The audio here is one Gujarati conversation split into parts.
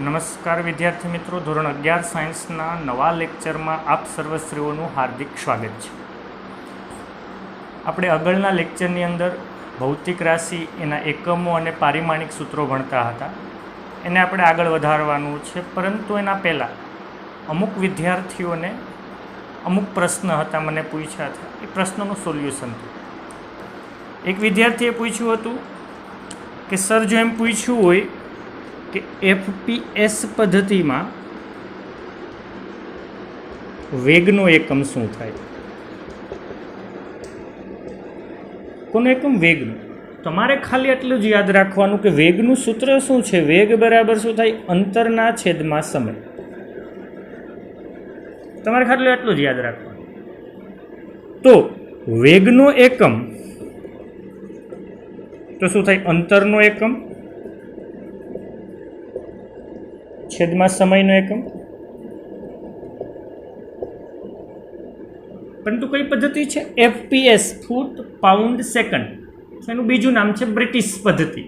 નમસ્કાર વિદ્યાર્થી મિત્રો, ધોરણ 11 સાયન્સના નવા લેક્ચરમાં આપ સર્વશ્રીઓનું હાર્દિક સ્વાગત છે. આપણે આગળના લેક્ચરની અંદર ભૌતિક રાશિ, એના એકમો અને પારિમાણિક સૂત્રો ભણતા હતા. એને આપણે આગળ વધારવાનું છે, પરંતુ એના પહેલાં અમુક વિદ્યાર્થીઓને અમુક પ્રશ્ન હતા, મને પૂછ્યા હતા. એ પ્રશ્નનું સોલ્યુશન હતું. એક વિદ્યાર્થીએ પૂછ્યું હતું કે સર, જો એમ પૂછ્યું હોય કે FPS પદ્ધતિમાં વેગનો એકમ શું થાય? કોનો એકમ? વેગનો. તમારે ખાલી એટલું જ યાદ રાખવાનું કે વેગનું સૂત્ર શું છે. વેગ બરાબર શું થાય? અંતરના છેદમાં સમય. તમારે ખાલી એટલું જ યાદ રાખવાનું. તો વેગનો એકમ તો શું થાય? અંતરનો એકમ છેદમાં સમયનો એકમ. પરંતુ કઈ પદ્ધતિ છે? FPS, ફૂટ પાઉન્ડ સેકન્ડ. એનું બીજું નામ છે બ્રિટિશ પદ્ધતિ.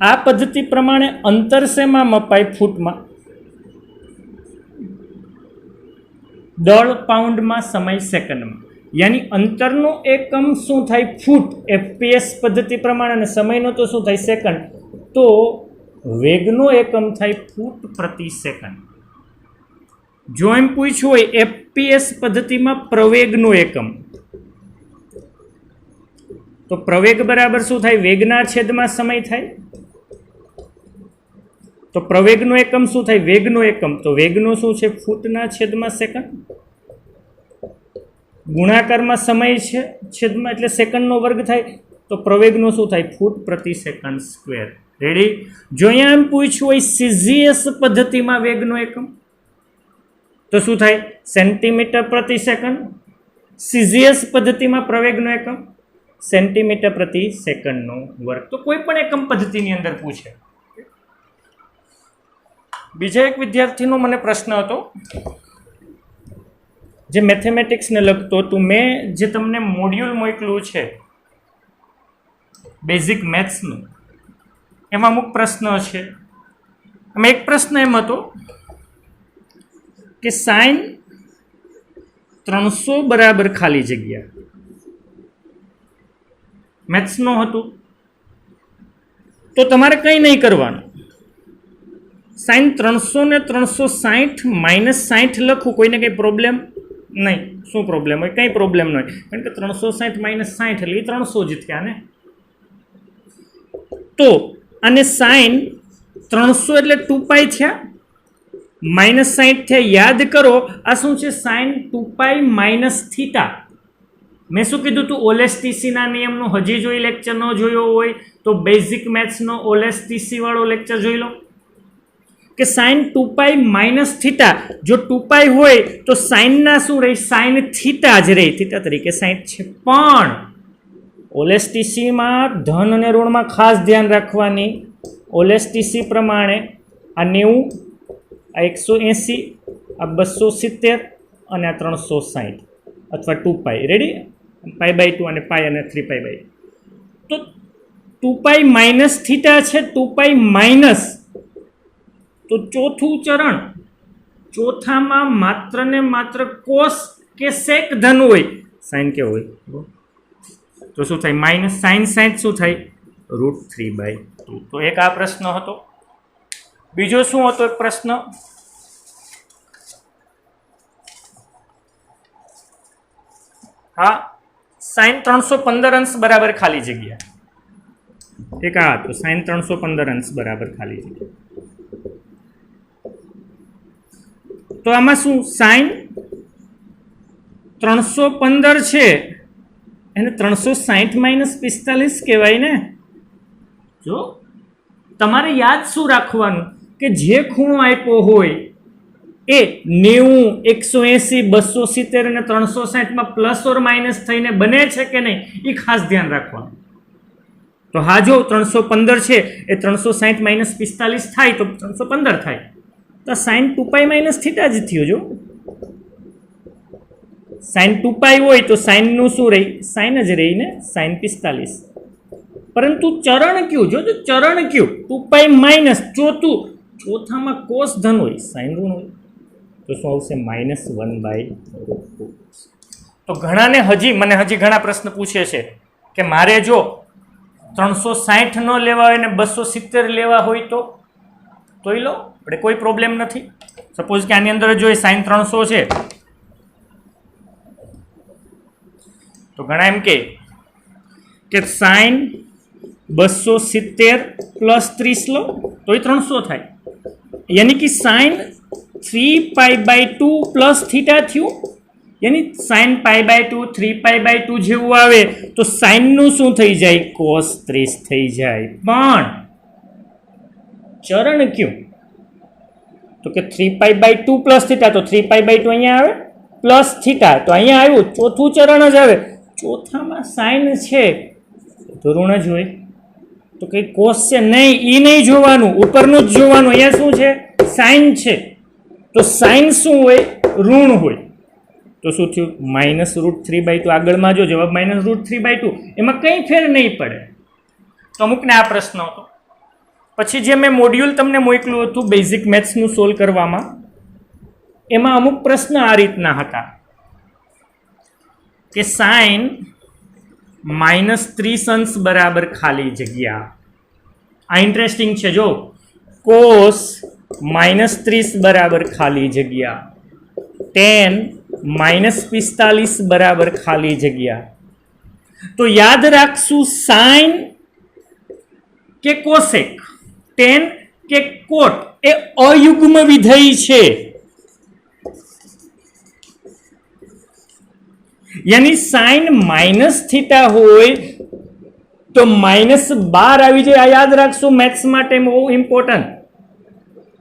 આ પદ્ધતિ પ્રમાણે અંતર શેમાં મપાય? ફૂટમાં. દળ પાઉન્ડમાં, સમય સેકન્ડમાં. યાની અંતરનો એકમ શું થાય? ફૂટ FPS પદ્ધતિ પ્રમાણે, અને સમયનો તો શું થાય? સેકન્ડ. તો વેગનો એકમ થાય ફૂટ પ્રતિ સેકન્ડ. જો એમ પૂછ્યું હોય FPS પદ્ધતિમાં પ્રવેગનો એકમ, તો પ્રવેગ બરાબર શું થાય? વેગના છેદમાં સમય થાય. તો પ્રવેગનો એકમ શું થાય? વેગનો એકમ. તો વેગનો શું છે? ફૂટના છેદમાં સેકન્ડ. ગુણાકારમાં સમય છે છેદમાં, એટલે સેકન્ડનો વર્ગ થાય. તો પ્રવેગનો શું થાય? ફૂટ પ્રતિ સેકન્ડ સ્ક્વેર. રેડી? જો અહીંયા એમ પૂછ્યું હોય CGS પદ્ધતિમાં વેગનો એકમ, તો શું થાય? સેન્ટીમીટર પ્રતિ સેકન્ડ. CGS પદ્ધતિમાં પ્રવેગનો એકમ સેન્ટીમીટર પ્રતિ સેકન્ડનો વર્ગ. તો કોઈ પણ એકમ પદ્ધતિની અંદર પૂછે. બીજા એક વિદ્યાર્થીનો મને પ્રશ્ન હતો જે મેથેમેટિક્સને લગતો હતું. મેં જે તમને મોડ્યુલ મોકલ્યું છે બેઝિક મેથ્સનું, એમાં અમુક પ્રશ્ન છે. એમાં એક પ્રશ્ન એમ હતો કે સાઇન 300 બરાબર ખાલી જગ્યા. મેથ્સનું હતું. તો તમારે કંઈ નહીં કરવાનું. સાઇન 300 ને 360 માઇનસ 60 લખું, કોઈને કંઈ પ્રોબ્લેમ નહીં. શું પ્રોબ્લેમ હોય? કંઈ પ્રોબ્લેમ નહીં, કારણ કે 360 માઇનસ 60 એટલે 300 જ થયા ને. તો અને સાઇન 300 એટલે 2π થયા, માઇનસ 60 થયા. યાદ કરો, આ શું છે? Sine 2π minus theta. મેં શું કીધું હતું? ઓલેસ્ટીસીના નિયમનો હજી જોઈ લેક્ચર ન જોયો હોય તો બેઝિક મેથ્સનો ઓલેસ્ટીસી વાળો લેક્ચર જોઈ લો. કે સાઇન 2π માઇનસ થીટા. જો 2π હોય તો સાઇનના શું રહે? સાઇન થીટા જ રહે, થીટા તરીકે 60 છે. પણ ઓલેસ્ટીસીમાં ધન અને ઋણમાં ખાસ ધ્યાન રાખવાની. ઓલેસ્ટીસી પ્રમાણે આ 90, આ 180, આ 270 અને આ 360 અથવા 2π. રેડી? π/2 અને π અને 3π/2. તો 2π માઇનસ થીટા છે, 2π માઇનસ. તો ચોથું ચરણ, ચોથામાં માત્ર ને માત્ર કોસ કે સેક ધન હોય, સાઇન કેવો હોય? તો શું થાય? માઇનસ સાઇન 60 શું થાય? √3/2. તો એક આ પ્રશ્ન હતો. બીજો શું હતો? એક પ્રશ્ન હા, સાઇન 315 અંશ બરાબર ખાલી જગ્યા. એક આ હતું, સાઇન 315 અંશ બરાબર ખાલી જગ્યા. તો આમાં શું? સાઇન 315 છે એને 360 માઇનસ 45 કહેવાય ને. જો તમારે યાદ શું રાખવાનું કે જે ખૂણો આપ્યો હોય એ 90, 180, 270 અને 360 પ્લસ ઓર માઇનસ થઈને બને છે કે નહીં, એ ખાસ ધ્યાન રાખવાનું. તો હા, જો 315 છે એ 360 માઇનસ 45 થાય તો 315 થાય. તો સાઇન 2π માઇનસ થીટા જ થયો. જો સાઇન 2π હોય તો સાઇનનું શું રહી? સાઇન જ રહી ને, સાઇન 45. પરંતુ ચરણ કયું, જો ચરણ કયું 2π માઇનસ ચોથું ચોથામાં કોસ ધન હોય, સાઇન ઋણ હોય, તો શું આવશે? -1/√2. તો ઘણાને મને હજી ઘણા પ્રશ્ન પૂછે છે કે મારે જો 360 ન લેવા હોય ને 270 લેવા હોય તોય લો, આપણે કોઈ પ્રોબ્લેમ નથી. સપોઝ કે આની અંદર જો સાઇન 300 છે, તો ઘણા એમ કે સાઇન 270 + 30 લો તોય 300 થાય, યાની કે સાઇન 3π/2 + થીટા થયું, યાની સાઇન π/2 3π/2 જેવું આવે તો સાઇનનું શું થઈ જાય? cos 30 થઈ જાય. પણ ચરણ કયું? તો કે 3π/2 + થીટા, તો 3π/2 અહીંયા આવે પ્લસ થીટા, તો અહીંયા આવ્યું ચોથું ચરણ જ આવે. ચોથામાં સાઇન છે તો ઋણ જ હોય, તો કંઈ કોસ છે નહીં, એ નહીં જોવાનું, ઉપરનું જ જોવાનું. અહીંયા શું છે? સાઇન છે, તો સાઇન શું હોય? ઋણ હોય. તો શું થયું? -√3/2. આગળમાં જો જવાબ -√3/2, એમાં કંઈ ફેર નહીં પડે. તો અમુકને આ પ્રશ્ન હતો. પછી જે મેં મોડ્યુલ તમને મોકલ્યું હતું બેઝિક મેથ્સનું સોલ્વ કરવામાં, એમાં અમુક પ્રશ્ન આ રીતના હતા કે સાઇન -30 બરાબર ખાલી જગ્યા. આ ઇન્ટરેસ્ટિંગ છે. જો કોસ -30 બરાબર ખાલી જગ્યા, tan -45 બરાબર ખાલી જગ્યા. તો યાદ રાખશું સાઇન કે કોસેક, tan કે કોટ એ અયુગ્મ વિધેય છે, યાની સાઇન -θ હોય તો -12 આવી જાય. આ યાદ રાખશું મેથ્સ માટે, બહુ ઇમ્પોર્ટન્ટ,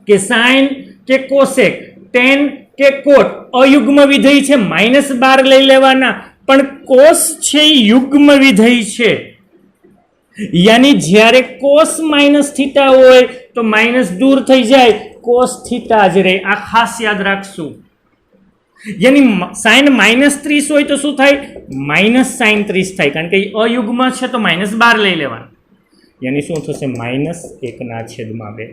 કે સાઇન કે કોસેક, tan કે કોટ અયુગ્મ વિધેય છે, -12 લઈ લેવાના. પણ કોસ છે યુગ્મ વિધેય છે, યાની જ્યારે કોસ -θ હોય તો માઇનસ દૂર થઈ જાય, કોસ થીટા જ રહે. આ ખાસ યાદ રાખશું. યાની સાઇન -30 હોય તો શું થાય? -sin 30 થાય, કારણ કે અયુગ્મ છે તો -12 લઈ લેવાનું, યાની શું થશે? -1/2.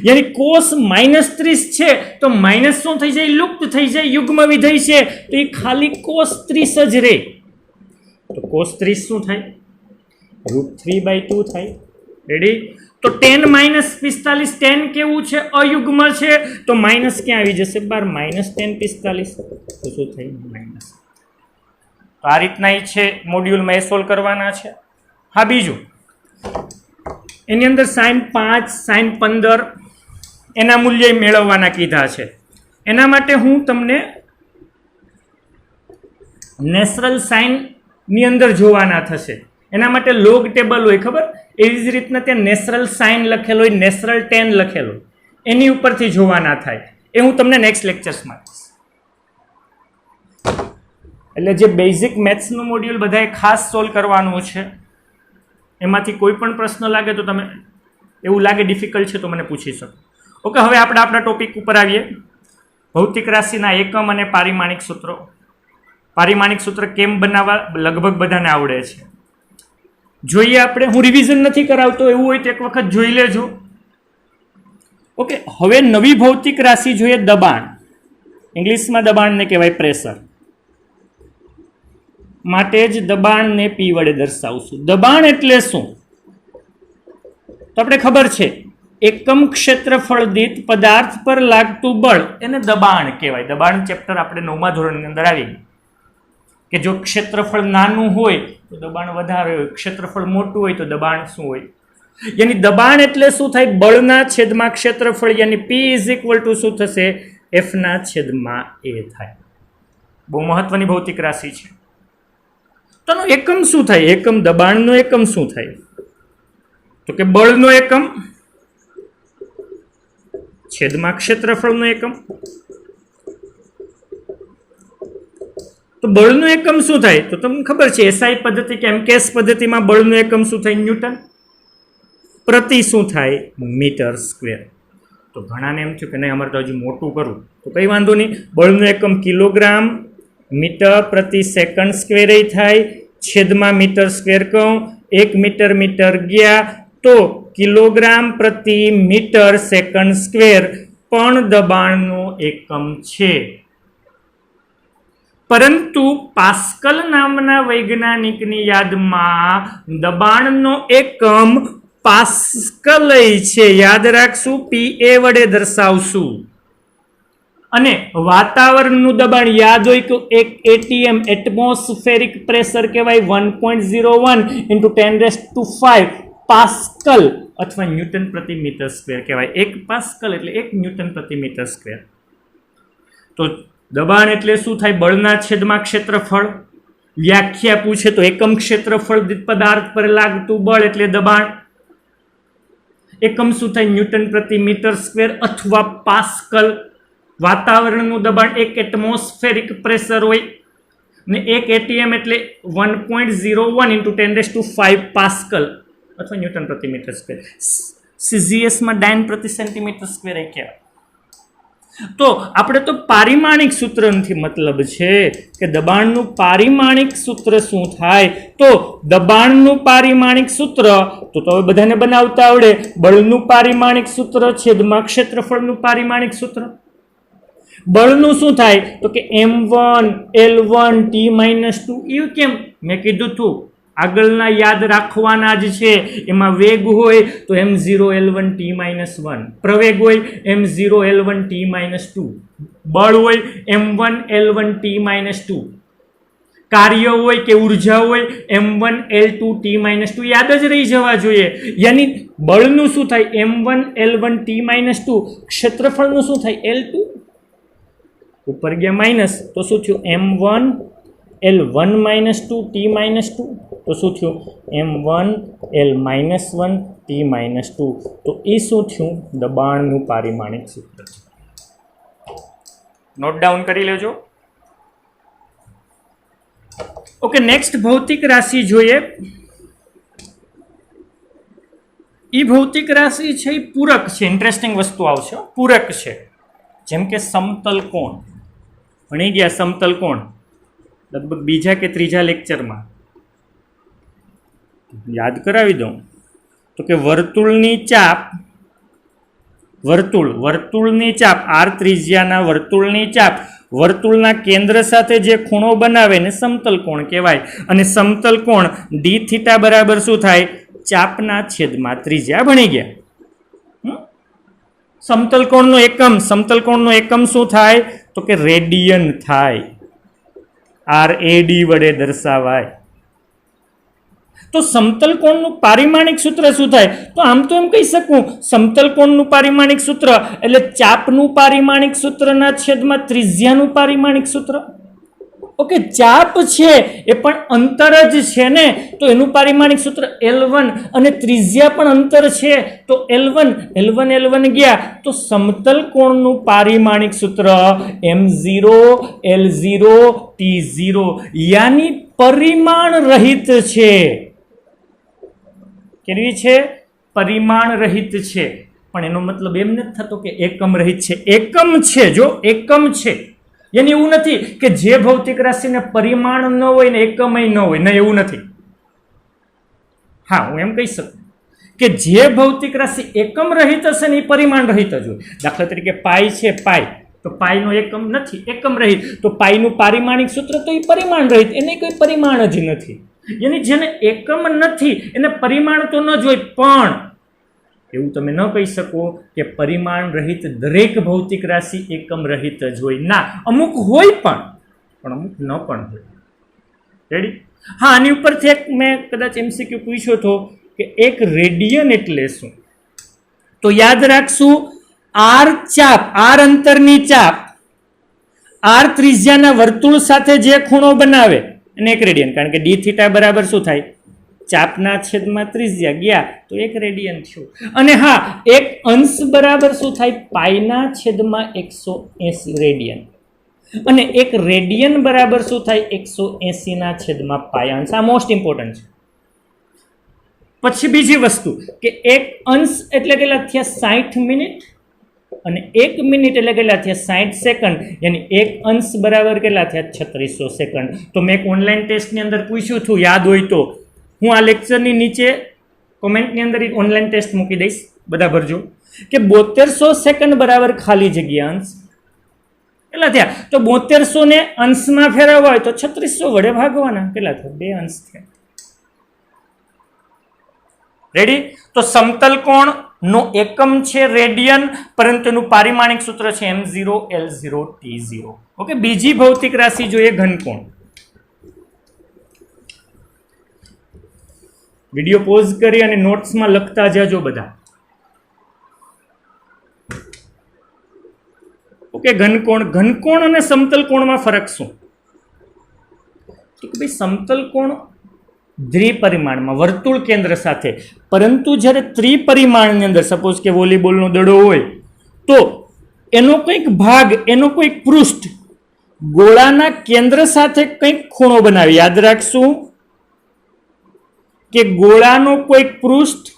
યાની કોસ -30 છે તો માઇનસ શું થઈ જાય? લુપ્ત થઈ જાય, યુગ્મ વિધેય છે તો એ ખાલી કોસ 30 જ રહે. તો કોસ 30 શું થાય? √3/2 થાય. રેડી? તો tan -45, tan કેવું છે? અયુગ્મ છે, તો માઇનસ ક્યાં આવી જશે? -tan 45, તો શું થઈ? માઇનસ. તો આ રીતના એ છે મોડ્યુલમાં, એ સોલ્વ કરવાના છે. હા, બીજું એની અંદર sin 5, sin 15 એના મૂલ્ય મેળવવાના કીધા છે. એના માટે હું તમને નેચરલ સાઇનની અંદર જોવાના થશે. એના માટે લોગ ટેબલ હોય, ખબર? એવી જ રીતના ત્યાં નેચરલ સાઇન લખેલો હોય, નેચરલ tan લખેલો, એની ઉપરથી જોવાના થાય. એ હું તમને નેક્સ્ટ લેક્ચર્સમાં કહીશ. એટલે જે બેઝિક મેથ્સનું મોડ્યુલ બધાએ ખાસ સોલ્વ કરવાનું છે. એમાંથી કોઈ પણ પ્રશ્ન લાગે તો તમે, એવું લાગે ડિફિકલ્ટ છે તો મને પૂછી શકો. ઓકે, હવે આપણે આપણા ટોપિક ઉપર આવીએ. ભૌતિક રાશિના એકમ અને પારિમાણિક સૂત્રો. પારિમાણિક સૂત્ર કેમ બનાવવા લગભગ બધાને આવડે છે. જોઈએ આપણે. હું રિવિઝન નથી કરાવતો, એવું હોય તો એક વખત જોઈ લેજો. ઓકે, હવે નવી ભૌતિક રાશિ જોઈએ, દબાણ. ઇંગ્લિશમાં દબાણને કહેવાય પ્રેશર. માટે જ દબાણને P વડે દર્શાવશું. દબાણ એટલે શું? તો આપણે ખબર છે, એકમ ક્ષેત્રફળ દીઠ પદાર્થ પર લાગતું બળ એને દબાણ કહેવાય. દબાણ ચેપ્ટર આપણે 9મા ધોરણની અંદર આવી કે જો ક્ષેત્રફળ નાનું હોય તો દબાણ વધારે હોય, ક્ષેત્રફળ મોટું હોય તો દબાણ શું હોય? યાની દબાણ એટલે શું થાય? બળના છેદમાં ક્ષેત્રફળ, યાની P = શું થશે? F/A થાય. બહુ મહત્વની ભૌતિક રાશિ છે. તો એકમ શું થાય? એકમ દબાણનો એકમ શું થાય? તો કે બળનો એકમ છેદમાં ક્ષેત્રફળનો એકમ. તો બળનું એકમ શું થાય? તો તમને ખબર છે SI પદ્ધતિ કે MKS પદ્ધતિમાં બળનું એકમ શું થાય? ન્યૂટન પ્રતિ શું થાય? Metre square. તો ઘણાને એમ થયું કે નહીં અમારે તો હજી મોટું કરવું, તો કંઈ વાંધો નહીં. બળનું એકમ કિલોગ્રામ મીટર પ્રતિ સેકન્ડ સ્ક્વેર થાય, છેદમાં મીટર સ્ક્વેર કહું, 1 મીટર મીટર ગયા તો કિલોગ્રામ પ્રતિ મીટર સેકન્ડ સ્ક્વેર પણ દબાણનો એકમ છે. પરંતુ પાસ્કલ નામના વૈજ્ઞાનિકની યાદમાં દબાણનો એકમ પાસ્કલ છે. યાદ રાખશું, PA વડે દર્શાવશું. અને વાતાવરણનું દબાણ યાદ હોય કે એક ATM એટમોસ્ફેરિક પ્રેશર કહેવાય 1.01 into 10⁵ પાસ્કલ અથવા ન્યૂટન પ્રતિ મીટર સ્ક્વેર કહેવાય. 1 પાસ્કલ એટલે 1 ન્યૂટન પ્રતિ મીટર સ્ક્વેર. તો દબાણ એટલે શું થાય? બળના છેદમાં ક્ષેત્રફળ. વ્યાખ્યા પૂછે તો એકમ ક્ષેત્રફળ પદાર્થ પર લાગતું બળ એટલે દબાણ. એકમ શું થાય? ન્યૂટન પ્રતિ મીટર સ્ક્વેર અથવા પાસ્કલ. વાતાવરણનું દબાણ 1 એટમોસ્ફેરિક પ્રેશર હોય ને 1 ATM એટલે 1.01 into 10⁵ પાસ્કલ અથવા ન્યૂટન પ્રતિ મીટર સ્ક્વેર. CGS-માં ડાયન પ્રતિ સેન્ટીમીટર સ્ક્વેર કહેવાય. તો આપણે તો પારિમાણિક સૂત્રથી મતલબ છે કે દબાણનું પારિમાણિક સૂત્ર શું થાય? તો દબાણનું પારિમાણિક સૂત્ર તો હવે બધાને બનાવતા આવડે. બળનું પારિમાણિક સૂત્ર છેદમાં ક્ષેત્રફળનું પારિમાણિક સૂત્ર. બળનું શું થાય? તો કે M1 L1 T-2. એવું કેમ? મેં કીધું તું આગળના યાદ રાખવાના જ છે. એમાં વેગ હોય તો m0 L1 T-1, પ્રવેગ હોય m0 L1 T-2, બળ હોય m1 L1 T-2, કાર્ય હોય કે ઉર્જા હોય m1 L2 T-2. યાદ જ રહી જવા જોઈએ. યાની બળનું શું થાય? m1 L1 T-2. ક્ષેત્રફળનું શું થાય? L2. ઉપર ગયા માઇનસ તો શું થયું? m1 L1 -2 T-2. તો શું થયું? m1 L-1 T-2. તો એ શું થયું? દબાણનું પારિમાણિક સૂત્ર. નોટ ડાઉન કરી લેજો. ઓકે, નેક્સ્ટ ભૌતિક રાશિ જોઈએ. એ ભૌતિક રાશિ છે એ પૂરક છે. ઇન્ટરેસ્ટિંગ વસ્તુ આવશે. પૂરક છે. જેમ કે સમતલ કોણ. ભણી ગયા સમતલ કોણ લગભગ બીજા કે ત્રીજા લેક્ચરમાં. યાદ કરાવી દઉં તો કે વર્તુળની ચાપ, વર્તુળની ચાપ r ત્રિજ્યાના વર્તુળની ચાપ વર્તુળના કેન્દ્ર સાથે જે ખૂણો બનાવે ને સમતલ કોણ કહેવાય. અને સમતલ કોણ dθ બરાબર શું થાય? ચાપના છેદમાં ત્રિજ્યા. ભણી ગયા. સમતલ કોણનો એકમ શું થાય? તો કે રેડિયન થાય. RAD વડે દર્શાવાય. તો સમતલ કોણનું પારિમાણિક સૂત્ર શું થાય? તો આમ તો એમ કહી શકું સમતલ કોણનું પારિમાણિક સૂત્ર એટલે ચાપનું પારિમાણિક સૂત્રના છેદમાં ત્રિજ્યાનું પારિમાણિક સૂત્ર. ઓકે, ચાપ છે એ પણ અંતર જ છે ને, તો એનું પારિમાણિક સૂત્ર L1 અને ત્રિજ્યા પણ અંતર છે તો L1 ગયા. તો સમતલ કોણનું પારિમાણિક સૂત્ર m0 L0 T0 યાની પરિમાણ રહિત છે. કેવી છે? પરિમાણ રહિત છે. પણ એનો મતલબ એમ નથી થતો કે એકમ રહિત છે. એકમ છે, જો એકમ છે. યાની એવું નથી કે જે ભૌતિક રાશિને પરિમાણ ન હોય ને એકમય ન હોય, ને એવું નથી. હા, હું એમ કહી શકું કે જે ભૌતિક રાશિ એકમ રહિત હશે ને એ પરિમાણ રહિત જ હોય. દાખલા તરીકે પાઈ છે, પાઈ તો પાઈનો એકમ નથી, એકમ રહિત. તો પાઈનું પારિમાણિક સૂત્ર તો એ પરિમાણ રહિત, એને કોઈ પરિમાણ જ નથી. યાની જેને એકમ નથી એને પરિમાણ તો ન જ હોય. પણ એવું તમે ન કહી શકો કે પરિમાણ રહિત દરેક ભૌતિક રાશિ એકમ રહિત જ હોય. ના, અમુક હોય પણ અમુક ન પણ હોય. રેડી? હા, આની ઉપરથી એક મેં કદાચ MCQ પૂછ્યો હતો કે એક રેડિયન એટલે શું? તો યાદ રાખશું, R ચાપ, R અંતરની ચાપ, R ત્રિજ્યાના વર્તુળ સાથે જે ખૂણો બનાવે અને એક રેડિયન. કારણ કે dθ બરાબર શું થાય? ચાપના છેદમાં ત્રિજ્યા ગયા તો એક રેડિયન થયું. અને હા, એક અંશ બરાબર શું થાય? પાઈના છેદમાં 180 રેડિયન. અને એક રેડિયન બરાબર શું થાય? 180ના છેદમાં પાઈ અંશ. આ મોસ્ટ ઇમ્પોર્ટન્ટ છે. પછી બીજી વસ્તુ કે એક અંશ એટલે કેટલા થયા? 60 મિનિટ. અને 1 મિનિટ એટલે કેટલા થયા? 60 સેકન્ડ. યાની એક અંશ બરાબર કેટલા થયા? 3600 સેકન્ડ. તો મેં એક ઓનલાઈન ટેસ્ટની અંદર પૂછ્યું હતું, યાદ હોય તો. હું આ લેક્ચરની નીચે કોમેન્ટની અંદર ઓનલાઈન ટેસ્ટ મૂકી દઈશ, બધા ભરજો કે 7200 સેકન્ડ બરાબર ખાલી જગ્યા અંશ કેટલા થયા? તો 7200 ને અંશમાં ફેરવવા હોય તો 3600 વડે ભાગવાના, કેટલા થયા? 2 અંશ થયા. રેડી? તો સમતલ કોણ નો એકમ છે રેડિયન, પરંતુ એનું પારિમાણિક સૂત્ર છે m0 l0 t0. ઓકે, બીજી ભૌતિક રાશિ જોઈએ ઘનકોણ. વિડિયો પોઝ કરી અને નોટ્સમાં લખતા જાજો બધા. ઓકે, ઘનકોણ અને સમતલ કોણમાં ફરક શું? તો કે ભાઈ સમતલ કોણ દ્વિપરિમાણમાં વર્તુળ કેન્દ્ર સાથે, પરંતુ જ્યારે ત્રિપરિમાણની અંદર સપોઝ કે વોલીબોલનો દડો હોય તો એનો કોઈક ભાગ, એનો કોઈક પૃષ્ઠ ગોળાના કેન્દ્ર સાથે કંઈક ખૂણો બનાવે. યાદ રાખશું કે ગોળાનો કોઈક પૃષ્ઠ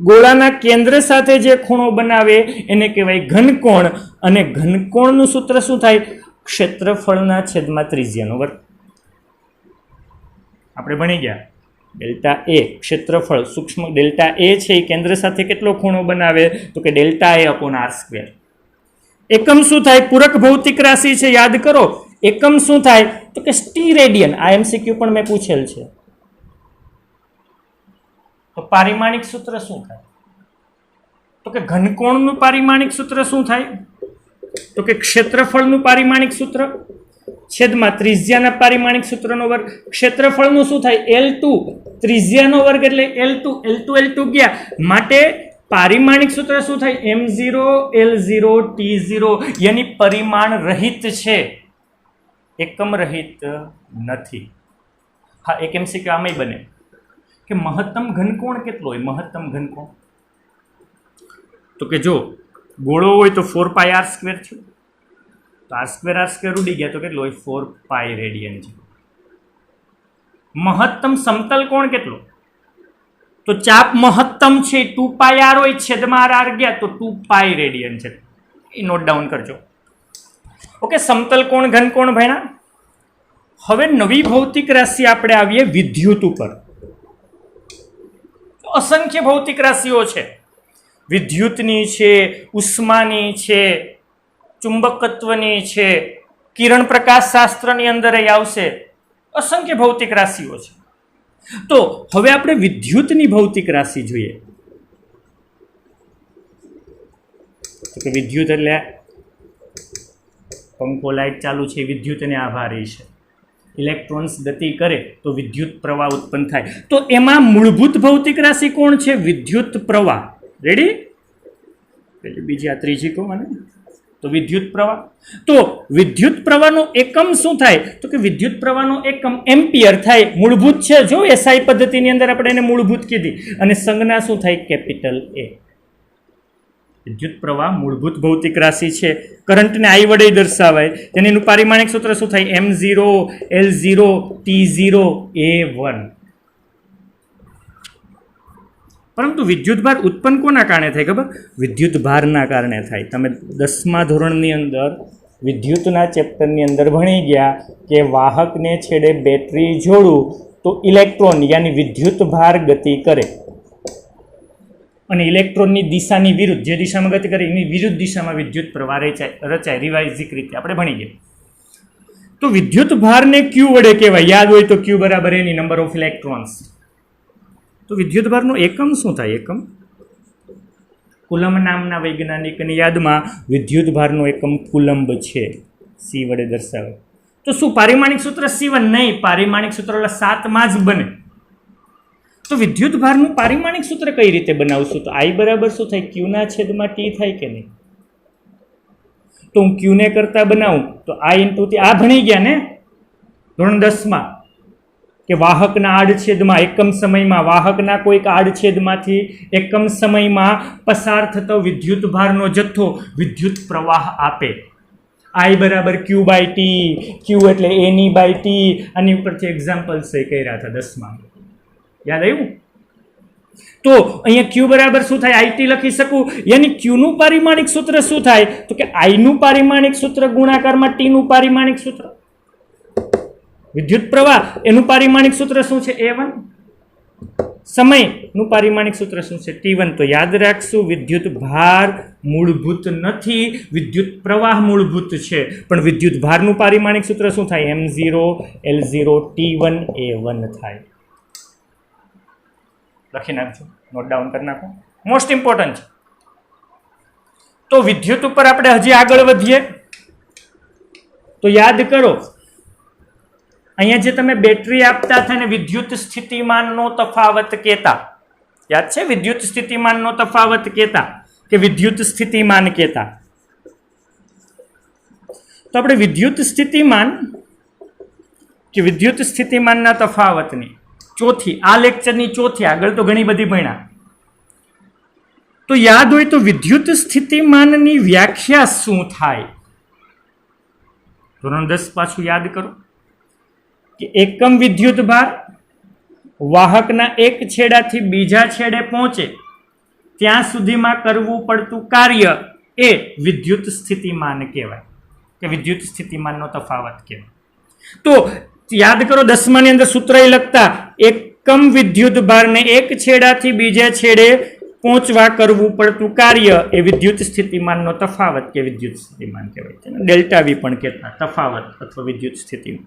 ગોળાના કેન્દ્ર સાથે જે ખૂણો બનાવે એને કહેવાય ઘનકોણ. અને ઘનકોણનું સૂત્ર શું થાય? ક્ષેત્રફળના છેદમાં ત્રિજ્યાનો વર્ગ. આપણે ભણી ગયા ડેલ્ટા એ ક્ષેત્રફળ સૂક્ષ્મ ડેલ્ટા એ છે એ કેન્દ્ર સાથે કેટલો ખૂણો બનાવે? તો કે ડેલ્ટા એ અપોન આર સ્ક્વેર. એકમ શું થાય? પૂરક ભૌતિક રાશિ છે, યાદ કરો. એકમ શું થાય? તો કે સ્ટી રેડિયન. આ એમસીક્યુ પણ મેં પૂછેલ છે. તો પારિમાણિક સૂત્ર શું થાય? તો કે ઘનકોણનું પારિમાણિક સૂત્ર શું થાય? તો કે ક્ષેત્રફળનું પારિમાણિક સૂત્ર છેદમાં ત્રિજ્યાના પારિમાણિક સૂત્રનો વર્ગ. ક્ષેત્રફળનું શું થાય? L2, ત્રિજ્યાનો વર્ગ એટલે L2 ગયા, માટે પારિમાણિક સૂત્ર શું થાય? m0 l0 t0. યાની પરિમાણ રહિત છે, એકમ રહિત નથી. હા, એક એમસીક્યુ આમાંય બને કે મહત્તમ ઘનકોણ કેટલો હોય? મહત્તમ ઘનકોણ તો કે જો ગોળો હોય તો 4πr² છે, તો r² ઉડી ગયા તો કેટલો હોય? 4π રેડિયન છે. મહત્તમ સમતલ કોણ કેટલો? તો ચાપ મહત્તમ છે 2πr હોય, છેદમાં r ગયા તો 2π રેડિયન છે. એ નોટ ડાઉન કરજો. ઓકે, સમતલ કોણ ઘનકોણ ભણ્યા. હવે નવી ભૌતિક રાશિ આપણે આવીએ વિદ્યુત ઉપર. અસંખ્ય ભૌતિક રાશિઓ છે. વિદ્યુતની છે, ઉષ્માની છે, ચુંબકત્વની છે, કિરણ પ્રકાશ શાસ્ત્રની અંદર આવશે. અસંખ્ય ભૌતિક રાશિઓ છે. તો હવે આપણે વિદ્યુતની ભૌતિક રાશિ જોઈએ. તો કે વિદ્યુત એટલે પંખો લાઈટ ચાલુ છે, વિદ્યુતને આભારી છે. ઇલેક્ટ્રોન્સ ગતિ કરે તો વિદ્યુત પ્રવાહ ઉત્પન્ન થાય. તો એમાં મૂળભૂત ભૌતિક રાશિ કોણ છે? વિદ્યુત પ્રવાહ. રેડી? એટલે બીજી આ ત્રીજી કહો મને. તો વિદ્યુત પ્રવાહ. તો વિદ્યુત પ્રવાહનો એકમ શું થાય? તો કે વિદ્યુત પ્રવાહનો એકમ એમ્પિયર થાય. મૂળભૂત છે, જો એસઆઈ પદ્ધતિની અંદર આપણે એને મૂળભૂત કીધી. અને સંજ્ઞા શું થાય? કેપિટલ એ. વિદ્યુત પ્રવાહ મૂળભૂત ભૌતિક રાશિ છે. કરંટને I વડે દર્શાવાય. એનું પારિમાણિક સૂત્ર શું થાય? m0 l0 t0 a1. પરંતુ વિદ્યુતભાર ઉત્પન્ન કોના કારણે થાય ખબર? વિદ્યુત ભારના કારણે થાય. તમે 10મા ધોરણની અંદર વિદ્યુતના ચેપ્ટરની અંદર ભણી ગયા કે વાહકને છેડે બેટરી જોડું તો ઇલેક્ટ્રોન યાની વિદ્યુત ભાર ગતિ કરે, અને ઇલેક્ટ્રોનની દિશાની વિરુદ્ધ, જે દિશામાં ગતિ કરે એની વિરુદ્ધ દિશામાં વિદ્યુત પ્રવાહ રચાય. રિવાઇઝિક રીતે આપણે ભણી ગયા. તો વિદ્યુત ભારને ક્યુ વડે કહેવાય. યાદ હોય તો ક્યુ બરાબર એની નંબર ઓફ ઇલેક્ટ્રોન્સ. તો વિદ્યુત ભારનો એકમ શું થાય? એકમ કુલમ્બ નામના વૈજ્ઞાનિકની યાદમાં વિદ્યુત ભારનો એકમ કુલમ્બ છે, સી વડે દર્શાવે. તો શું પારિમાણિક સૂત્ર C1? નહીં, પારિમાણિક સૂત્ર 7માં જ બને. તો વિદ્યુત ભારનું પારિમાણિક સૂત્ર કઈ રીતે બનાવશું? તો I બરાબર શું થાય? ક્યુના છેદમાં ટી થાય કે નહીં? તો હું ક્યુને કરતા બનાવું તો I ઇન્ટુ ટી. આ ભણી ગયા ને ધોરણ 10માં કે વાહકના આડછેદમાં એકમ સમયમાં વાહકના કોઈક આડછેદમાંથી એકમ સમયમાં પસાર થતો વિદ્યુત ભારનો જથ્થો વિદ્યુત પ્રવાહ આપે. I બરાબર ક્યુ બાય ટી. ક્યુ એટલે એની બાય ટી. આની ઉપરથી એક્ઝામ્પલ્સ કર્યા હતા 10માં. યાદ આવ્યું? તો અહીંયા ક્યુ બરાબર શું થાય? IT લખી શકું. યાની ક્યુનું પારિમાણિક સૂત્ર શું થાય? તો કે I નું પારિમાણિક સૂત્ર ગુણાકારમાં T નું પારિમાણિક સૂત્ર. વિદ્યુત પ્રવાહ એનું પારિમાણિક સૂત્ર શું છે? A1. સમયનું પારિમાણિક સૂત્ર શું છે? T1. તો યાદ રાખશું, વિદ્યુત ભાર મૂળભૂત નથી, વિદ્યુત પ્રવાહ મૂળભૂત છે. પણ વિદ્યુત ભારનું પારિમાણિક સૂત્ર શું થાય? M0 L0 T1 A1 થાય. લખી નાખજો, નોટ ડાઉન કરી નાખો, મોસ્ટ ઇમ્પોર્ટન્ટ છે. તો વિદ્યુત ઉપર આપણે હજી આગળ વધીએ તો યાદ કરો, અહીંયા જે તમે બેટરી આપતા હતા ને વિદ્યુત સ્થિતિમાનનો તફાવત કહેતા, યાદ છે? વિદ્યુત સ્થિતિમાનનો તફાવત કહેતા કે વિદ્યુત સ્થિતિમાન કહેતા. તો આપણે વિદ્યુત સ્થિતિમાન કે વિદ્યુત સ્થિતિમાનના તફાવતની ચોથી, આ લેક્ચરની ચોથી, આગળ તો ઘણી બધી ભણ્યા. તો યાદ હોય તો વિદ્યુત સ્થિતિમાનની વ્યાખ્યા શું થાય? ધોરણ 10 પાછું યાદ કરો કે એકમ વિદ્યુત ભાર વાહકના એક છેડાથી બીજા છેડે પહોંચે ત્યાં સુધીમાં કરવું પડતું કાર્ય એ વિદ્યુત સ્થિતિમાન કહેવાય કે વિદ્યુત સ્થિતિમાનનો તફાવત કહેવાય. તો યાદ કરો, 10માની અંદર સૂત્ર લખતા, એકમ વિદ્યુત ભારને એક છેડાથી બીજા છેડે પહોંચવા કરવું પડતું કાર્ય એ વિદ્યુત સ્થિતિમાનનો તફાવત કે વિદ્યુત સ્થિતિમાન કહેવાય છે. ડેલ્ટા વી પણ કહેતા, તફાવત અથવા વિદ્યુત સ્થિતિમાન.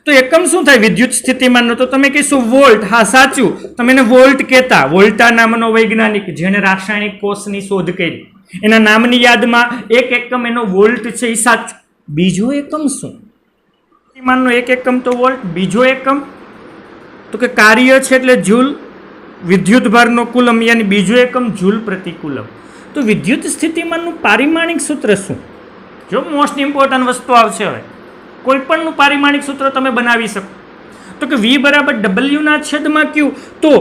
તો એકમ શું થાય વિદ્યુત સ્થિતિમાનનો? તો તમે કહેશો વોલ્ટ. હા, સાચું, તમે એને વોલ્ટ કહેતા. વોલ્ટા નામનો વૈજ્ઞાનિક જેણે રાસાયણિક કોષની શોધ કરી, એના નામની યાદમાં એક એકમ એનો વોલ્ટ છે, એ સાચું. બીજો એકમ શું? સ્થિતિમાનનો એક એકમ તો વોલ્ટ, બીજો એકમ તો કે કાર્ય છે એટલે જૂલ, વિદ્યુત ભારનો કુલમ, યાની બીજો એકમ જૂલ પ્રતિ કુલમ. તો વિદ્યુત સ્થિતિમાનનું પારિમાણિક સૂત્ર શું? જો મોસ્ટ ઇમ્પોર્ટન્ટ વસ્તુ આવશે હવે. કોઈ પણનું પારિમાણિક સૂત્ર તમે બનાવી શકો. તો કે V બરાબર W ના છેદમાં Q. તો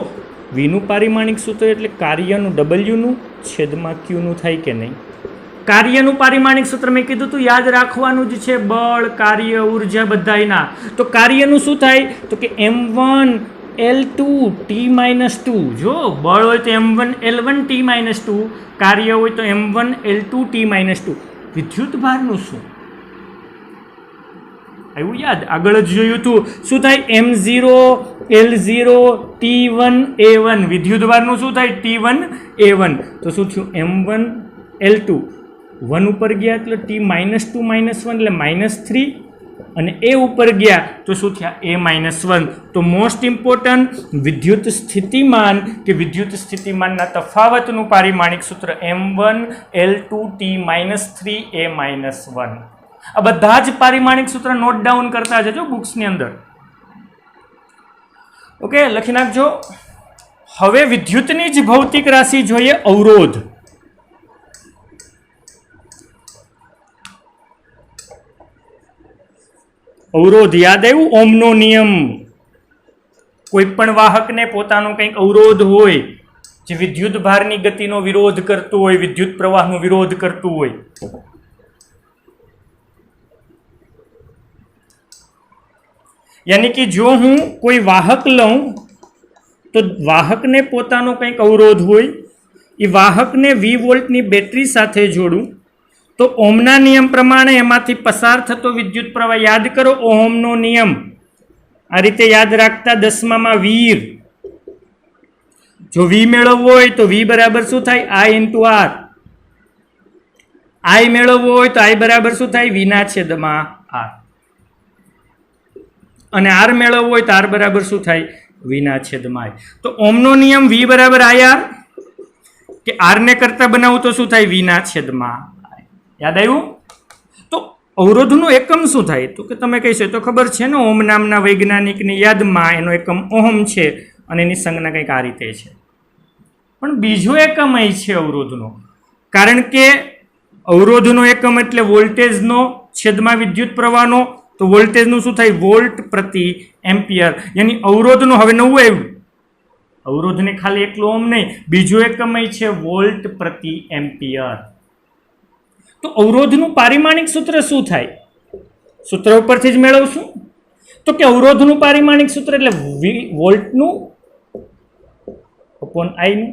V નું પારિમાણિક સૂત્ર એટલે કાર્યનું W નું છેદમાં Q નું થાય કે નહીં? કાર્યનું પારિમાણિક સૂત્ર મેં કીધું તું યાદ રાખવાનું જ છે, બળ, કાર્ય, ઉર્જા બધાયના. તો કાર્યનું શું થાય? તો કે M1 L2 T-2. જો બળ હોય તો M1 L1 T-2, કાર્ય હોય તો M1 L2 T-2. વિદ્યુત ભારનું શું આવ્યું યાદ? આગળ જ જોયું હતું. શું થાય? M0 L0 T1 A1. વિદ્યુત ભારનું શું થાય? T1 A1. તો શું થયું? M1 L2 1 ઉપર ગયા એટલે T-2 -1 એટલે -3, અને એ ઉપર ગયા તો શું થયા? A-1. તો મોસ્ટ ઇમ્પોર્ટન્ટ વિદ્યુત સ્થિતિમાન કે વિદ્યુત સ્થિતિમાનના તફાવતનું પારિમાણિક સૂત્ર M1 L2 T-3 A-1. આ બધા જ પારિમાણિક સૂત્ર નોટ ડાઉન કરતા જજો બુક્સની અંદર. ઓકે, લખી નાખજો. હવે વિદ્યુતની જ ભૌતિક રાશિ જોઈએ, અવરોધ. અવરોધ યાદ આવ્યું? ઓમનો નિયમ. કોઈ પણ વાહકને પોતાનો કંઈક અવરોધ હોય જે વિદ્યુત ભારની ગતિનો વિરોધ કરતું હોય, વિદ્યુત પ્રવાહનો વિરોધ કરતું હોય. યાની કે જો હું કોઈ વાહક લઉં તો વાહકને પોતાનો કંઈક અવરોધ હોય, એ વાહકને 20 વોલ્ટની બેટરી સાથે જોડું તો ઓમના નિયમ પ્રમાણે એમાંથી પસાર થતો વિદ્યુત પ્રવાહ, યાદ કરો ઓહમનો નિયમ, આ રીતે યાદ રાખતા 10મામાં વીર. જો V મેળવવો હોય તો V બરાબર શું થાય? I × R. I મેળવવો હોય તો I બરાબર શું થાય? V ના છેદમાં R. અને R મેળવવો હોય તો R બરાબર શું થાય? V ના છેદમાં I. તો ઓમનો નિયમ V બરાબર IR કે R ને કરતા બનાવું તો શું થાય? V ના છેદમાં I. યાદ આવ્યું? તો અવરોધનો એકમ શું થાય? તો કે તમે કહીશો તો ખબર છે ને, ઓમ નામના વૈજ્ઞાનિકની યાદમાં એનો એકમ ઓહમ છે અને એની સંજ્ઞા કંઈક આ રીતે છે. પણ બીજો એકમ અહીં છે અવરોધનો, કારણ કે અવરોધનો એકમ એટલે વોલ્ટેજનો છેદમાં વિદ્યુત પ્રવાહનો. તો વોલ્ટેજનું શું થાય? વોલ્ટ પ્રતિ એમ્પિયર. યાની અવરોધનો હવે નવું આવ્યું, અવરોધને ખાલી એકલો ઓમ નહીં, બીજો એકમ અહીં છે વોલ્ટ પ્રતિ એમ્પિયર. તો અવરોધનું પારિમાણિક સૂત્ર શું થાય? સૂત્ર ઉપરથી જ મેળવશું. તો કે અવરોધનું પારિમાણિક સૂત્ર એટલે વોલ્ટનું અપોન આઈનું,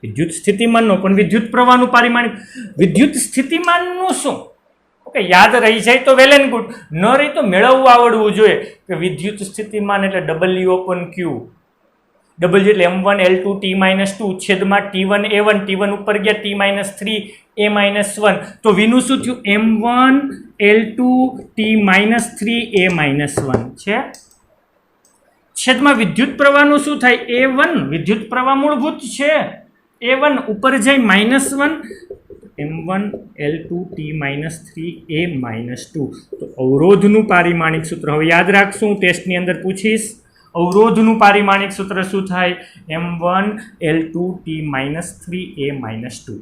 વિદ્યુત સ્થિતિમાનનો પણ વિદ્યુત પ્રવાહનું પારિમાણિક. વિદ્યુત સ્થિતિમાનનું શું? ઓકે, યાદ રહી જાય તો વેલ એન્ડ ગુડ, ન રહી તો મેળવવું આવડવું જોઈએ કે વિદ્યુત સ્થિતિમાન એટલે W/Q. ડબલ એટલે m1 L2 t-2 છેદમાં t1 a1 t1 ઉપર ગયા t-3 a-1 તો વીનું શું થયું m1 L2 t-3 a-1 છે છેદમાં વિદ્યુત પ્રવાહનું શું થાય a1 વિદ્યુત પ્રવાહ મૂળભૂત છે a1 ઉપર જાય -1 m1 L2 t-3 a-2 તો અવરોધનું પારિમાણિક સૂત્ર હવે યાદ રાખશું ટેસ્ટની અંદર પૂછીશ અવરોધનું પારિમાણિક સૂત્ર શું થાય m1 L2 t-3 a-2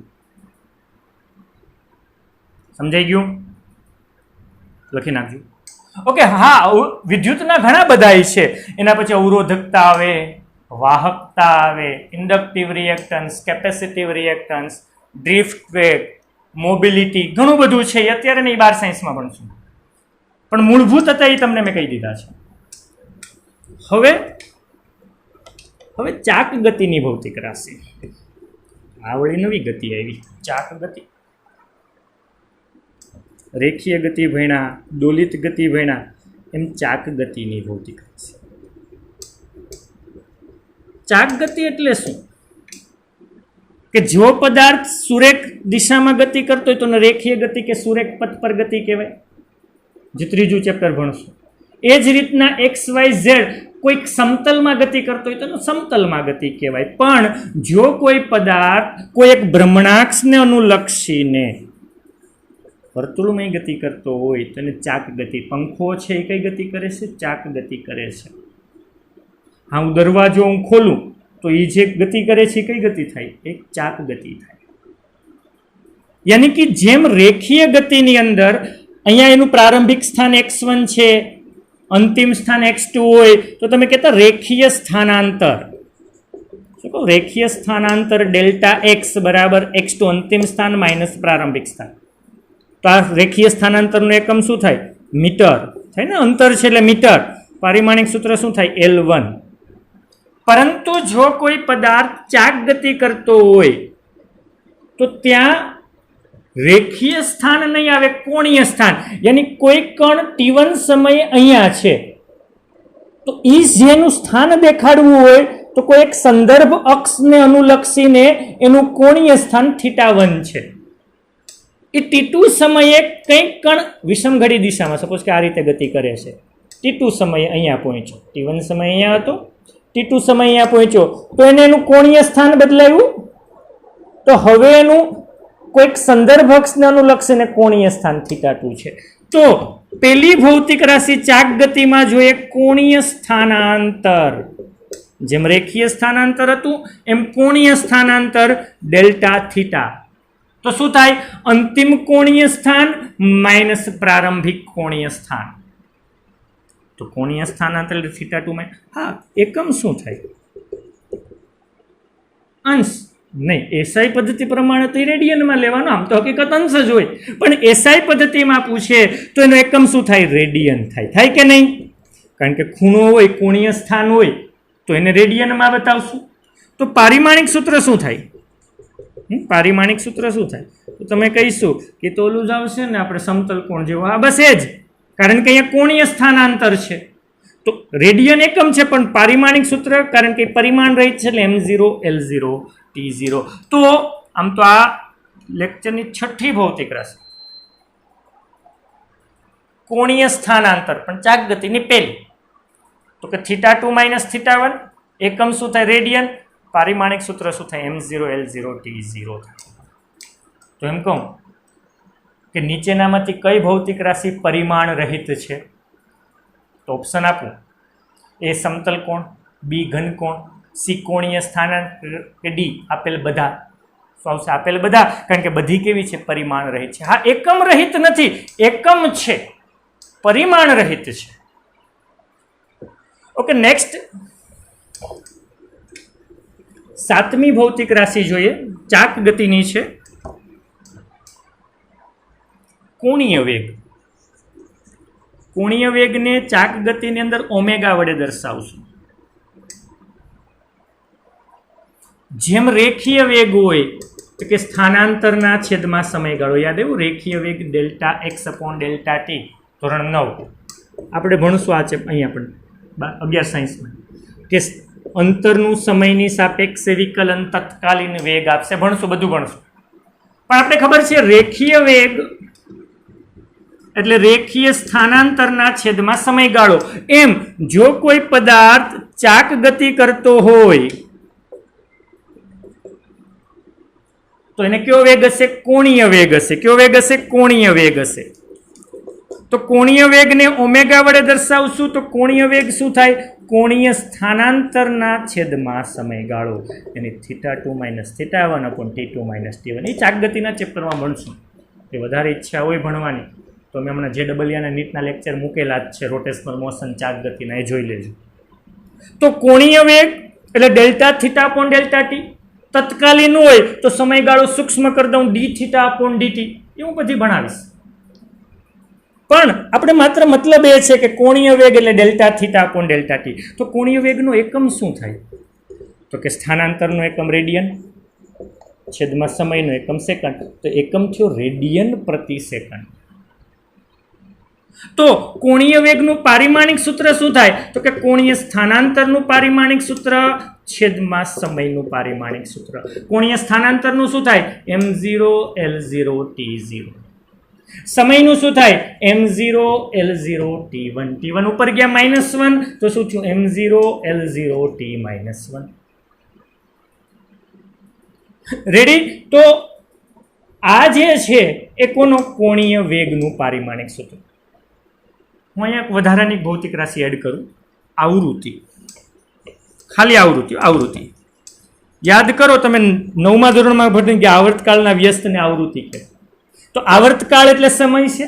સમજાઈ ગયું લખી નાખજો ઓકે હા વિદ્યુતના ઘણા બધા છે એના પછી અવરોધકતા આવે વાહકતા આવે inductive reactance capacitive reactance drift વેગ મોબિલિટી ઘણું બધું છે અત્યારે નહીં 12 સાયન્સમાં ભણશું પણ મૂળભૂત હતા એ તમને મેં કહી દીધા છે હવે ચાક ગતિની ભૌતિક રાશિ આવડી નવી ગતિ આવી ચાક ગતિ રેખીય ગતિ ભણ્યા દોલિત ગતિ ભણ્યા એમ ચાક ગતિની ભૌતિક રાશિ ચાક ગતિ એટલે શું કે જો પદાર્થ સુરેખ દિશામાં ગતિ કરતો હોય તો રેખીય ગતિ કે સુરેખ પથ પર ગતિ કહેવાય જે ત્રીજું ચેપ્ટર ભણશું એ જ રીતના XYZ કોઈક સમતલમાં ગતિ કરતો હોય તો સમતલમાં ગતિ કહેવાય પણ જો કોઈ પદાર્થ કોઈ એક ભ્રમણાક્ષને અનુલક્ષીને વર્તુળમય ગતિ કરતો હોય તો એને ચાક ગતિ પંખો છે એ કઈ ગતિ કરે છે ચાક ગતિ કરે છે હા હું દરવાજો હું ખોલું તો એ જે ગતિ કરે છે કઈ ગતિ થાય એક ચાક ગતિ થાય યાની કે જેમ રેખીય ગતિની અંદર અહીંયા એનું પ્રારંભિક સ્થાન x1 છે અંતિમ સ્થાન x2 હોય તો તમે કહેતા રેખીય સ્થાનાંતર શું કહો રેખીય સ્થાનાંતર ડેલ્ટા x બરાબર x2 અંતિમ સ્થાન માઇનસ પ્રારંભિક સ્થાન તો આ રેખીય સ્થાનાંતરનો એકમ શું થાય મીટર થાય ને અંતર છે એટલે મીટર પારિમાણિક સૂત્ર શું થાય L1 પરંતુ જો કોઈ પદાર્થ ચાક ગતિ કરતો હોય તો ત્યાં રેખીય સ્થાન નહીં આવે કોણીય સ્થાન યાની કોઈ કણ t1 સમયે અહીંયા છે તો એ જેનું સ્થાન દેખાડવું હોય તો કોઈ એક સંદર્ભ અક્ષને અનુલક્ષીને એનું કોણીય સ્થાન θ1 છે એ t2 સમયે કંઈક કણ વિષમઘડી દિશામાં સપોઝ કે આ રીતે ગતિ કરે છે t2 સમયે અહીંયા પહોંચ્યો t1 સમય અહીંયા હતો t2 સમય અહીંયા પહોંચ્યો તો એને એનું કોણીય સ્થાન બદલાયું તો હવે એનું કોઈક સંદર્ભ અક્ષને અનુલક્ષીને કોણીય સ્થાન θ2 છે તો પેલી ભૌતિક રાશિ ચાક ગતિમાં જોઈએ કોણીય સ્થાનાંતર જેમ રેખીય સ્થાનાંતર હતું એમ કોણીય સ્થાનાંતર ડેલ્ટા થીટા તો શું થાય અંતિમ કોણીય સ્થાન માઇનસ પ્રારંભિક કોણીય સ્થાન તો કોણીય સ્થાનાંતર θ2 માં હા એકમ શું થાય અંશ નહીં એસઆઈ પદ્ધતિ પ્રમાણે તો રેડિયનમાં લેવાનો આમ તો હકીકત અંશ જ હોય પણ એસઆઈ પદ્ધતિમાં પૂછે તો એનો એકમ શું થાય રેડિયન થાય કે નહીં કારણ કે ખૂણો હોય કોણીય સ્થાન હોય તો એને રેડિયનમાં બતાવશું તો પારિમાણિક સૂત્ર શું થાય પારિમાણિક સૂત્ર શું થાય તો તમે કહીશું કે તો ઓલું જ આવશે ને આપણે સમતલ કોણ જેવો હા બસ એ જ કારણ કે અહીંયા કોણીય સ્થાનાંતર છે તો રેડિયન એકમ છે પણ પારિમાણિક સૂત્ર કારણ કે પરિમાણ રહિત છે એટલે m0 L0 T0 તો આમ તો આ લેક્ચરની છઠ્ઠી ભૌતિક રાશિ કોણીય સ્થાનાંતર પણ ચાક ગતિની પહેલી તો કે θ2 માઇનસ θ1 એકમ શું થાય રેડિયન પારિમાણિક સૂત્ર શું થાય m0 L0 T0 તો એમ કહું કે નીચેનામાંથી કઈ ભૌતિક રાશિ પરિમાણ રહિત છે તો ઓપ્શન આપું એ સમતલ કોણ બી ઘન કોણ સી કોણીય સ્થાનાંતર કે ડી આપેલ બધા શું આવશે આપેલ બધા કારણ કે બધી કેવી છે પરિમાણ રહિત છે હા એકમ રહિત નથી એકમ છે પરિમાણ રહિત છે ઓકે નેક્સ્ટ સાતમી ભૌતિક રાશિ જોઈએ ચાક ગતિની છે કોણીય વેગ કોણીય વેગને ચાક ગતિની અંદર ઓમેગા વડે દર્શાવશું જેમ રેખીય વેગ હોય તો કે સ્થાનાંતરના છેદમાં સમયગાળો યાદ એવું રેખીય વેગ delta x upon delta T ધોરણ 9 આપણે ભણશું આ છે અહીંયા પણ 11 સાયન્સમાં કે અંતરનું સમયની સાપેક્ષે વિકલન તત્કાલીન વેગ આપશે. ભણશું, બધું ભણશું. પણ આપણે ખબર છે રેખીય વેગ એટલે રેખીય સ્થાનાંતરના છેદમાં સમયગાળો. એમ જો કોઈ પદાર્થ ચાક ગતિ કરતો હોય તો એને કયો વેગ હશે? કોણીય વેગ હશે. કયો વેગ હશે? કોણીય વેગ હશે. તો કોણીય વેગને ઓમેગા વડે દર્શાવશું તો કોણીય વેગ શું થાય? કોણીય સ્થાનાંતરના છેદમાં સમયગાળો. એની θ2 - θ1 / T2 - T1. એ ચાકગતિના ચેપ્ટરમાં ભણશું. એ વધારે ઈચ્છા હોય ભણવાની તો મેં હમણાં JEE અને નીટના લેક્ચર મૂકેલા જ છે, રોટેશનલ મોશન ચાકગતિના, એ જોઈ લેજો. તો કોણીય વેગ એટલે Δθ/Δt. તત્કાલીન હોય તો સમયગાળો સૂક્ષ્મ કરી દઉં, dθ/dt. એ હું પછી ભણાવીશ. પણ આપણે માત્ર મતલબ એ છે કે કોણીય વેગ એટલે Δθ/Δt. તો કોણીય વેગનો એકમ શું થાય? તો કે સ્થાનાંતરનો એકમ રેડિયન, છેદમાં સમયનો એકમ સેકન્ડ. તો એકમ થયો રેડિયન પ્રતિ સેકન્ડ. તો કોણીય વેગનું પારિમાણિક સૂત્ર શું થાય? તો કે કોણીય સ્થાનાંતરનું પારિમાણિક સૂત્ર છેદમાં સમયનું પારિમાણિક સૂત્ર. કોણીય સ્થાનાંતરનું શું થાય? m0 l0 t0. સમયનું શું થાય? m0 l0 t1. t1 ઉપર ગયા -1 તો શું થયું? m0 l0 t -1. રેડી? તો આ જે છે એ કોનો? કોણીય વેગનું પારિમાણિક સૂત્ર. હું અહીંયા વધારાની ભૌતિક રાશિ એડ કરું. આવૃત્તિ, ખાલી આવૃત્તિ યાદ કરો. તમે 9મા ધોરણમાં ભણી ગયા આવર્તકાળના વ્યસ્તને આવૃત્તિ કહે. તો આવર્તકાળ એટલે સમય છે.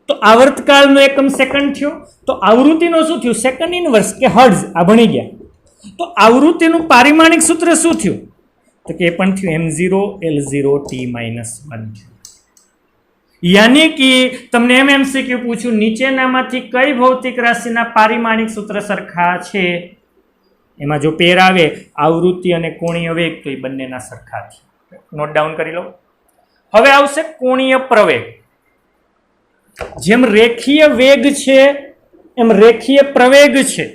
તો આવર્તકાળનો એકમ સેકન્ડ થયો. તો આવૃત્તિનો શું થયું? સેકન્ડ ઇનવર્સ કે હર્ટ્ઝ. આ ભણી ગયા. તો આવૃત્તિનું પારિમાણિક સૂત્ર શું થયું? તો કે એ પણ થયું m0 l0 t -1. યાની કે તમને MCQ પૂછ્યું, નીચેનામાંથી કઈ ભૌતિક રાશિના પારિમાણિક સૂત્ર સરખા છે? એમાં જો પેર આવે આવૃત્તિ અને કોણીય વેગ તો એ બંનેના સરખા છે. નોટ ડાઉન કરી લો. હવે આવશે કોણીય પ્રવેગ. જેમ રેખીય વેગ છે એમ રેખીય પ્રવેગ છે.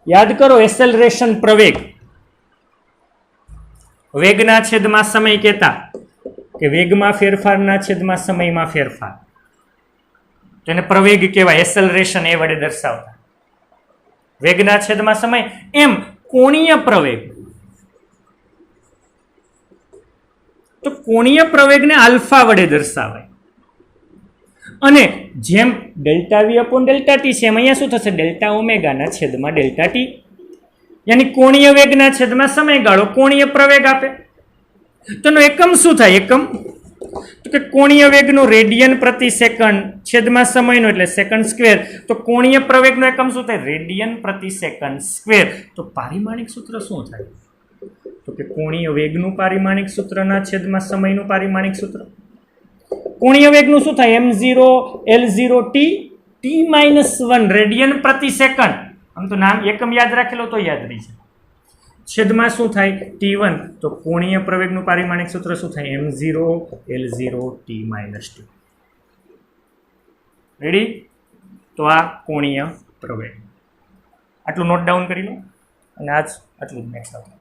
યાદ કરો, એસેલરેશન પ્રવેગ. વેગના છેદમાં સમય કહેતા કે વેગમાં ફેરફારના છેદમાં સમયમાં ફેરફાર, તેને પ્રવેગ કહેવાય. એસેલરેશન એ વડે દર્શાવતા. વેગના છેદમાં સમય. એમ કોણીય પ્રવેગ. તો કોણીય પ્રવેગને આલ્ફા વડે દર્શાવાય. અને જેમ ΔV/Δt છે એમ અહીંયા શું થશે? Δω છેદમાં Δt. યાની કોણીય વેગના છેદમાં સમયગાળો કોણીય પ્રવેગ આપે. તો એનો એકમ શું થાય? એકમ તો કે કોણીય વેગનો રેડિયન પ્રતિ સેકન્ડ છેદમાં સમયનો એટલે સેકન્ડ સ્ક્વેર. તો કોણીય પ્રવેગનો એકમ શું થાય? રેડિયન પ્રતિ સેકન્ડ સ્ક્વેર. તો પારિમાણિક સૂત્ર શું થાય? તો કે કોણીય વેગનું પારિમાણિક સૂત્રના છેદમાં સમયનું પારિમાણિક સૂત્ર. કોણીય વેગનું શું થાય? m0 l0 t t-1 radian પ્રતિ સેકન્ડ. આમ તો નામ એકમ યાદ રાખેલો તો યાદ રહી છે. છેદમાં શું થાય? t1. તો કોણીય પ્રવેગનું પારિમાણિક સૂત્ર શું થાય? m0 l0 t -2. રેડી? તો આ કોણીય પ્રવેગ. આટલું નોટ ડાઉન કરી લો અને આજ આટલું જ નેક્સ્ટ આવતું.